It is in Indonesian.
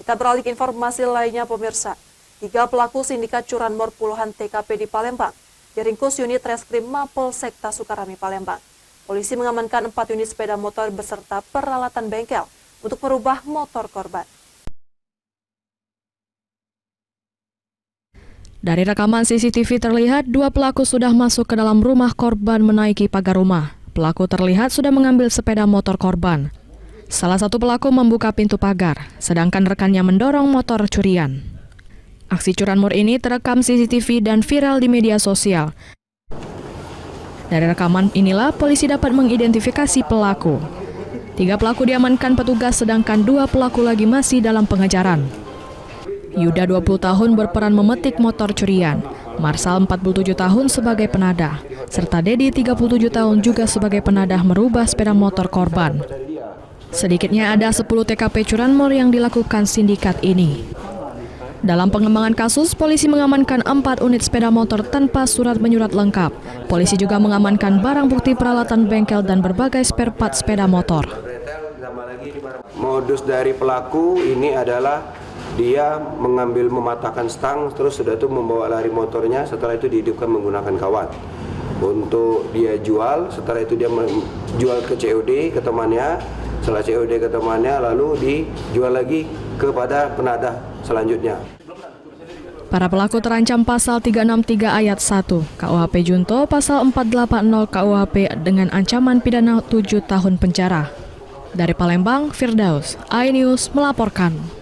Kita beralih ke informasi lainnya pemirsa. 3 pelaku sindikat curanmor puluhan TKP di Palembang diringkus unit Reskrim Mapolsek Sukarami Palembang. Polisi mengamankan 4 unit sepeda motor beserta peralatan bengkel untuk merubah motor korban. Dari rekaman CCTV terlihat 2 pelaku sudah masuk ke dalam rumah korban menaiki pagar rumah. Pelaku terlihat sudah mengambil sepeda motor korban. Salah satu pelaku membuka pintu pagar, sedangkan rekannya mendorong motor curian. Aksi curanmor ini terekam CCTV dan viral di media sosial. Dari rekaman inilah polisi dapat mengidentifikasi pelaku. 3 pelaku diamankan petugas sedangkan 2 pelaku lagi masih dalam pengejaran. Yuda 20 tahun berperan memetik motor curian, Marsal 47 tahun sebagai penadah, serta Dedi 37 tahun juga sebagai penadah merubah sepeda motor korban. Sedikitnya ada 10 TKP curanmor yang dilakukan sindikat ini. Dalam pengembangan kasus, polisi mengamankan 4 unit sepeda motor tanpa surat menyurat lengkap. Polisi juga mengamankan barang bukti peralatan bengkel dan berbagai spare part sepeda motor. Modus dari pelaku ini adalah dia mematahkan stang, terus sudah itu membawa lari motornya, setelah itu dihidupkan menggunakan kawat. Untuk dia jual, setelah itu dia menjual ke COD ke temannya, setelah COD ke temannya lalu dijual lagi kepada penadah selanjutnya. Para pelaku terancam pasal 363 ayat 1 KUHP Junto, pasal 480 KUHP dengan ancaman pidana 7 tahun penjara. Dari Palembang, Firdaus, iNews melaporkan.